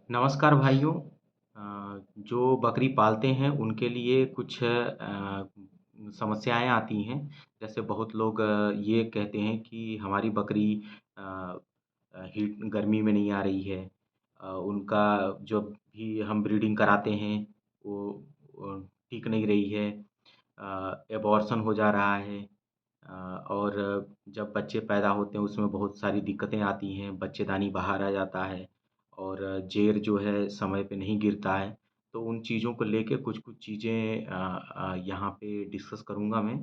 नमस्कार भाइयों। जो बकरी पालते हैं उनके लिए कुछ समस्याएँ आती हैं। जैसे बहुत लोग ये कहते हैं कि हमारी बकरी अ हीट गर्मी में नहीं आ रही है। उनका जब भी हम ब्रीडिंग कराते हैं वो ठीक नहीं रही है। एबॉर्शन हो जा रहा है। और जब बच्चे पैदा होते हैं उसमें बहुत सारी दिक्कतें आती हैं, बच्चेदानी बाहर आ जाता है और जेर जो है समय पे नहीं गिरता है। तो उन चीज़ों को लेके कुछ-कुछ चीज़ें यहाँ पे डिस्कस करूँगा मैं।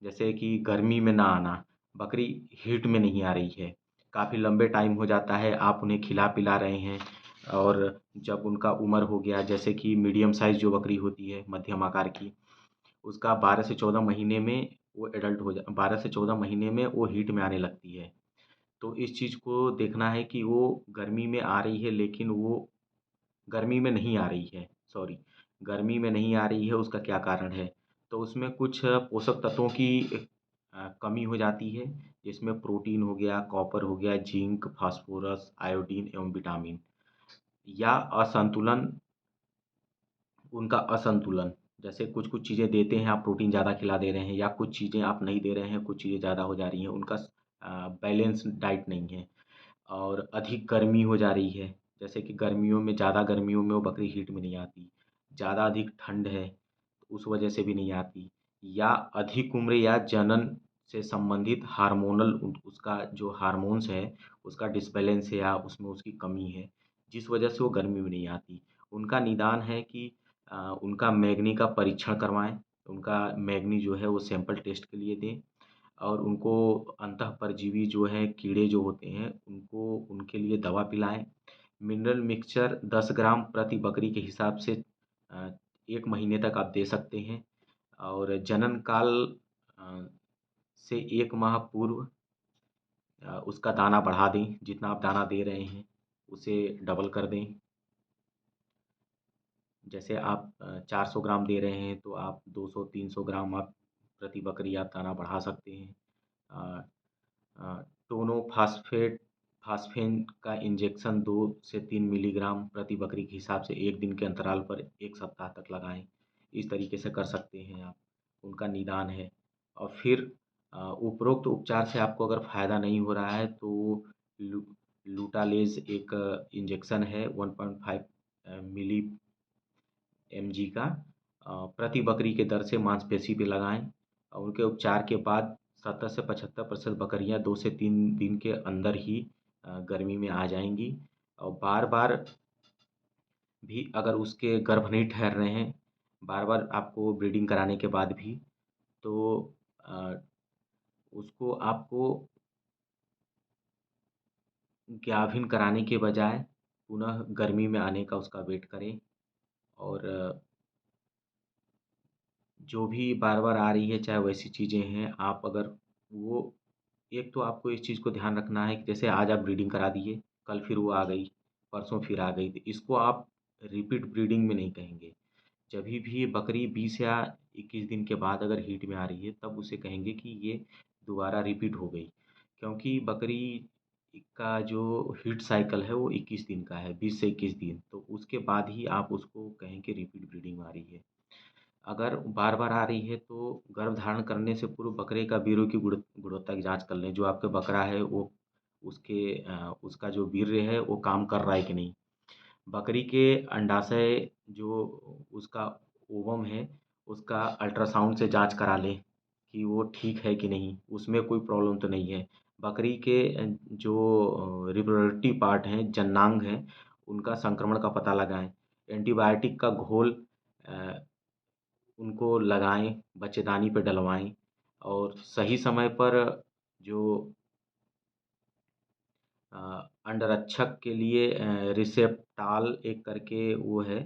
जैसे कि गर्मी में ना आना, बकरी हीट में नहीं आ रही है, काफ़ी लंबे टाइम हो जाता है, आप उन्हें खिला-पिला रहे हैं और जब उनका उम्र हो गया जैसे कि मीडियम साइज़ जो बकरी होती है, मध्यम आकार की, उसका 12 से 14 महीने में वो एडल्ट हो जा 12 से 14 महीने में वो हीट में आने लगती है। तो इस चीज़ को देखना है कि वो गर्मी में आ रही है लेकिन वो गर्मी में नहीं आ रही है, सॉरी, गर्मी में नहीं आ रही है उसका क्या कारण है? तो उसमें कुछ पोषक तत्वों की कमी हो जाती है, जिसमें प्रोटीन हो गया, कॉपर हो गया, जिंक, फास्फोरस, आयोडीन एवं विटामिन या असंतुलन उनका असंतुलन। जैसे कुछ-कुछ चीज़ें देते हैं, आप प्रोटीन ज़्यादा खिला दे रहे हैं या कुछ चीज़ें आप नहीं दे रहे हैं, कुछ चीज़ें ज़्यादा हो जा रही हैं, उनका बैलेंस डाइट नहीं है और अधिक गर्मी हो जा रही है। जैसे कि ज़्यादा गर्मियों में वो बकरी हीट में नहीं आती, ज़्यादा अधिक ठंड है, तो उस वजह से भी नहीं आती या अधिक उम्र या जनन से संबंधित हार्मोनल उसका जो हार्मोन्स है, उसका डिसबैलेंस है या उसमें उसकी कमी है, जिस वजह से वो गर्मी में नहीं आती। उनका निदान है कि उनका मैग्नी का परीक्षण करवाएँ, उनका मैग्नी जो है वो सैंपल टेस्ट के लिए दें और उनको अंतःपरजीवी जो हैं, कीड़े जो होते हैं, उनको उनके लिए दवा पिलाएँ। मिनरल मिक्सचर 10 ग्राम प्रति बकरी के हिसाब से अ, 1 महीने तक आप दे सकते हैं और जनन काल अ, से 1 माह पूर्व उसका दाना बढ़ा दें, जितना आप दाना दे रहे हैं, उसे डबल कर दें। जैसे आप 400 ग्राम दे रहे हैं, तो आप 200-300 ग्राम आप प्रति बकरी आप दाना बढ़ा सकते हैं। अ अ, टोनो फास्फेन का इंजेक्शन 2 से 3 मिलीग्राम प्रति बकरी के हिसाब से 1 दिन के अंतराल पर 1 सप्ताह तक लगाएँ। इस तरीके से कर सकते हैं आप, उनका निदान है। और फिर उपरोक्त उपचार से आपको अगर फ़ायदा नहीं हो रहा है तो लू लूटालेज़ एक इंजेक्शन है 1.5 मिली एमजी का, प्रति बकरी के दर से मांसपेशी पे लगाएँ और उनके उपचार के बाद 70 से 75% बकरियाँ 2 से 3 दिन के अंदर ही गर्मी में आ जाएँगी और बार-बार भी अगर उसके गर्भ नहीं ठहर रहे हैं, बार-बार आपको ब्रीडिंग कराने के बाद भी, तो अ, उसको आपको गाभिन कराने के बजाय पुनः गर्मी में आने का उसका वेट करें और जो भी बार-बार आ रही है, चाहे वैसी चीज़ें हैं, आप अगर वो एक तो आपको इस चीज़ को ध्यान रखना है कि जैसे आज आप ब्रीडिंग करा दिए, कल फिर वो आ गई, परसों फिर आ गई, तो इसको आप रिपीट ब्रीडिंग में नहीं कहेंगे। जभी भी बकरी 20 या 21 दिन के बाद अगर हीट में आ रही है, तब उसे कहेंगे कि ये दोबारा रिपीट हो गई। क्योंकि बकरी का जो हीट साइकिल है, वो 21 दिन का है, 20 से 21 दिन, तो उसके बाद ही आप उसको कहें कि रिपीट ब्रीडिंग आ रही है। अगर बार-बार आ रही है तो गर्भधारण करने से पूर्व बकरे का वीर्य की गुणवत्ता की जाँच कर लें। जो आपका बकरा है वो उसका जो वीर्य है वो काम कर रहा है कि नहीं। बकरी के अंडाशय जो उसका ओवम है, उसका अल्ट्रासाउंड से जाँच करा लें कि वो ठीक है कि नहीं, उसमें कोई प्रॉब्लम तो नहीं है। बकरी के जो रिप्रोडक्टिव पार्ट हैं, जननांग हैं, उनका संक्रमण का पता लगाएँ। एंटीबायोटिक का घोल अ उनको लगाएँ, बच्चेदानी पे डलवाएँ और सही समय पर जो अंडरक्षक के लिए रिसेप्टाल एक करके वो है,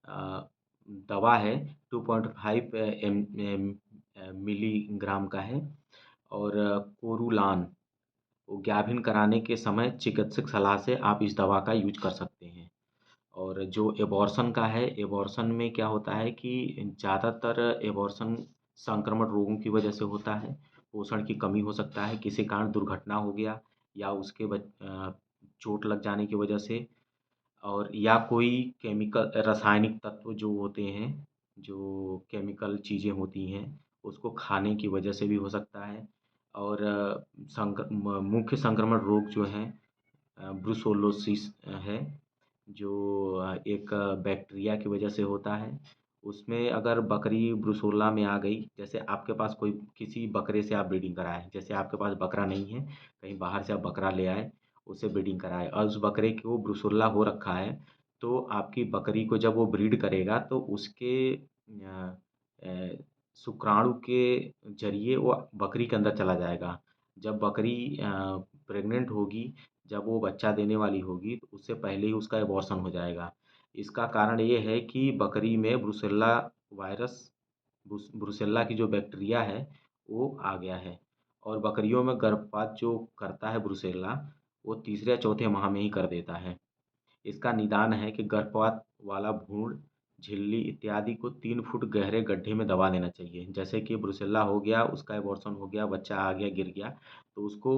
अ, दवा है, 2.5 मिलीग्राम का है और कोरुलान, वो गाभिन कराने के समय चिकित्सक सलाह से आप इस दवा का यूज़ कर सकते हैं। और जो एबॉर्शन का है, एबॉर्शन में क्या होता है कि ज़्यादातर एबॉर्शन संक्रामक रोगों की वजह से होता है। पोषण की कमी हो सकता है, किसी कारण दुर्घटना हो गया या उसके चोट लग जाने की वजह से और या कोई केमिकल रासायनिक तत्व जो होते हैं, जो केमिकल चीज़ें होती हैं, उसको खाने की वजह से भी हो सकता है। और मुख्य संक्रमण रोग जो हैं ब्रुसोलोसिस है, जो एक बैक्टीरिया की वजह से होता है। उसमें अगर बकरी ब्रुसोला में आ गई, जैसे आपके पास कोई किसी बकरे से आप ब्रीडिंग कराएँ, जैसे आपके पास बकरा नहीं है, कहीं बाहर से आप बकरा ले आए, उससे ब्रीडिंग कराएँ और उस बकरे को ब्रुसोला हो रखा है, तो आपकी बकरी को जब वो ब्रीड करेगा तो उसके अ, शुक्राणु के ज़रिए वो बकरी के अंदर चला जाएगा। जब बकरी प्रेग्नेंट होगी, जब वो बच्चा देने वाली होगी, तो उससे पहले ही उसका अबॉर्शन हो जाएगा। इसका कारण ये है कि बकरी में ब्रुसेल्ला वायरस ब्रुसेल्ला की जो बैक्टीरिया है, वो आ गया है। और बकरियों में गर्भपात जो करता है ब्रुसेल्ला, वो तीसरे या चौथे माह में ही कर देता है। इसका निदान है कि गर्भपात वाला भ्रूण, झिल्ली इत्यादि को 3 फुट गहरे गड्ढे में दबा देना चाहिए। जैसे कि ब्रुसेल्ला हो गया, उसका अबॉर्शन हो गया, बच्चा आ गया, गिर गया, तो उसको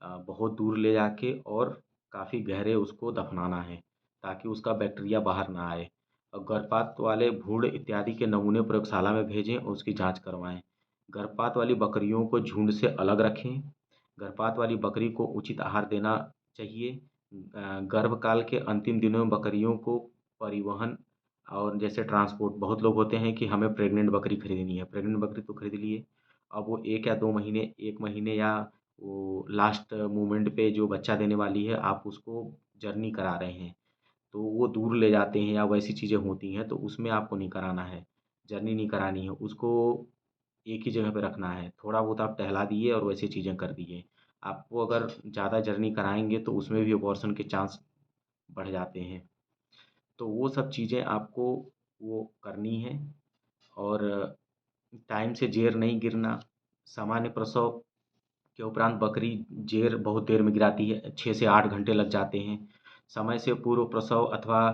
बहुत दूर ले जाके और काफ़ी गहरे उसको दफनाना है, ताकि उसका बैक्टीरिया बाहर ना आए। और गर्भपात वाले भ्रूण इत्यादि के नमूने प्रयोगशाला में भेजें और उसकी जाँच करवाएँ। गर्भपात वाली बकरियों को झुंड से अलग रखें। गर्भपात वाली बकरी को उचित आहार देना चाहिए। गर्भकाल के अंतिम दिनों में बकरियों को परिवहन और जैसे ट्रांसपोर्ट, बहुत लोग होते हैं कि हमें प्रेग्नेंट बकरी खरीदनी है, प्रेग्नेंट बकरी तो खरीद लिए, अब वो 1 या 2 महीने, 1 महीने या वो लास्ट मोमेंट पे जो बच्चा देने वाली है, आप उसको जर्नी करा रहे हैं, तो वो दूर ले जाते हैं या वैसी चीज़ें होती हैं, तो उसमें आपको नहीं कराना है, जर्नी नहीं करानी है, उसको एक ही जगह पे रखना है। थोड़ा बहुत आप टहला दिए और वैसी चीज़ें कर दिए। आपको अगर ज़्यादा जर्नी कराएँगे तो उसमें भी अबॉर्शन के चांस बढ़ जाते हैं। तो वो सब चीज़ें आपको वो करनी है। और टाइम से जेर नहीं गिरना, सामान्य प्रसव के उपरांत बकरी जेर बहुत देर में गिराती है, 6 से 8 घंटे लग जाते हैं। समय से पूर्व प्रसव अथवा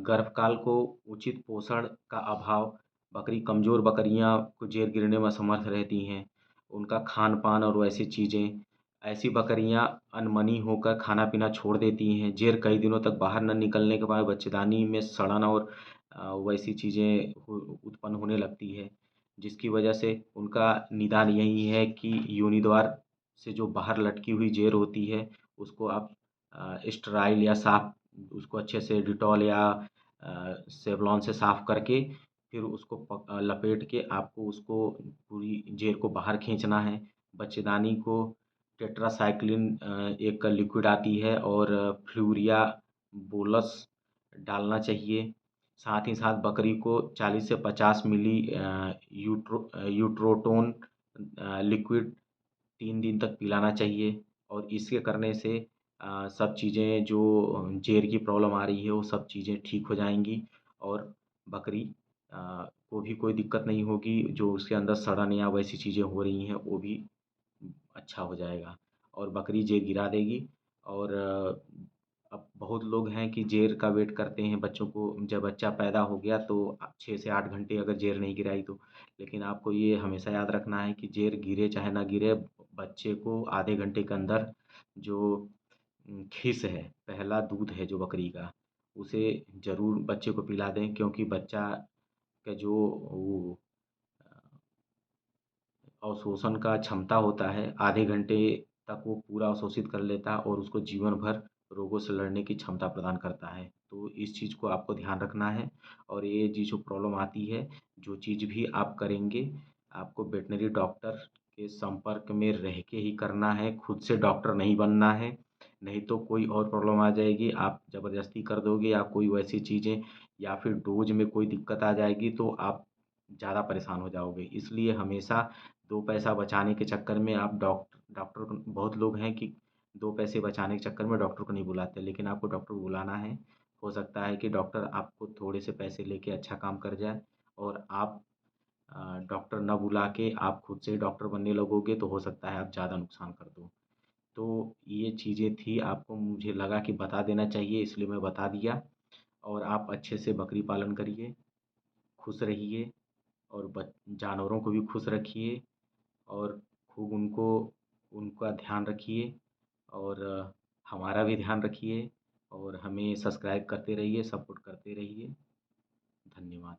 गर्भकाल को उचित पोषण का अभाव, बकरी कमज़ोर बकरियाँ को जेर गिरने में असमर्थ रहती हैं। उनका खान-पान और वैसी चीज़ें, ऐसी बकरियाँ अनमनी होकर खाना-पीना छोड़ देती हैं। जेर कई दिनों तक बाहर न निकलने के बाद बच्चेदानी में सड़न और वैसी चीज़ें उत्पन्न होने लगती है, जिसकी वजह से उनका निदान यही है कि योनि द्वार से जो बाहर लटकी हुई जेर होती है, उसको आप स्टेराइल या साफ़, उसको अच्छे से डिटॉल या सेवलॉन से साफ़ करके फिर उसको लपेट के आपको उसको पूरी जेर को बाहर खींचना है। बच्चेदानी को टेट्रासाइक्लिन एक लिक्विड आती है और फ्लूरिया बोलस डालना चाहिए। साथ ही साथ बकरी को 40 से 50 मिली यूट्रोटोन लिक्विड 3 दिन तक पिलाना चाहिए। और इसके करने से सब चीज़ें जो जेर की प्रॉब्लम आ रही है, वो सब चीज़ें ठीक हो जाएँगी और बकरी को भी कोई दिक्कत नहीं होगी, जो उसके अंदर सड़न या वैसी चीज़ें हो रही हैं, वो भी अच्छा हो जाएगा और बकरी जेर गिरा देगी। और अब बहुत लोग हैं कि जेर का वेट करते हैं बच्चों को, जब बच्चा पैदा हो गया तो 6 से 8 घंटे अगर जेर नहीं गिराई तो। लेकिन आपको ये हमेशा याद रखना है कि जेर गिरे चाहे ना गिरे, बच्चे को आधे घंटे के अंदर जो खिस है, पहला दूध है जो बकरी का, उसे ज़रूर बच्चे को पिला दें, क्योंकि बच्चा का जो वो अवशोषण का क्षमता होता है, आधे घंटे तक वो पूरा अवशोषित कर लेता है और उसको जीवन भर रोगों से लड़ने की क्षमता प्रदान करता है। तो इस चीज़ को आपको ध्यान रखना है। और ये जो प्रॉब्लम आती है, जो चीज़ भी आप करेंगे, आपको वेटरनरी डॉक्टर के संपर्क में रह के ही करना है, खुद से डॉक्टर नहीं बनना है। नहीं तो कोई और प्रॉब्लम आ जाएगी, आप ज़बरदस्ती कर दोगे या कोई वैसी चीज़ें या फिर डोज़ में कोई दिक्कत आ जाएगी तो आप ज़्यादा परेशान हो जाओगे। इसलिए हमेशा 2 पैसा बचाने के चक्कर में आप डॉक्टर को, बहुत लोग हैं कि 2 पैसे बचाने के चक्कर में डॉक्टर को नहीं बुलाते, लेकिन आपको डॉक्टर को बुलाना है। हो सकता है कि डॉक्टर आपको थोड़े से पैसे लेके अच्छा काम कर जाए और आप डॉक्टर ना बुला के आप खुद से डॉक्टर बनने लगोगे, तो हो सकता है आप ज़्यादा नुकसान कर दो। तो ये चीज़ें थी, आपको मुझे लगा कि बता देना चाहिए, इसलिए मैं बता दिया। और आप अच्छे से बकरी पालन करिए, खुश रहिए और जानवरों को भी खुश रखिए और खूब उनको उनका ध्यान रखिए और हमारा भी ध्यान रखिए और हमें सब्सक्राइब करते रहिए, सपोर्ट करते रहिए। धन्यवाद।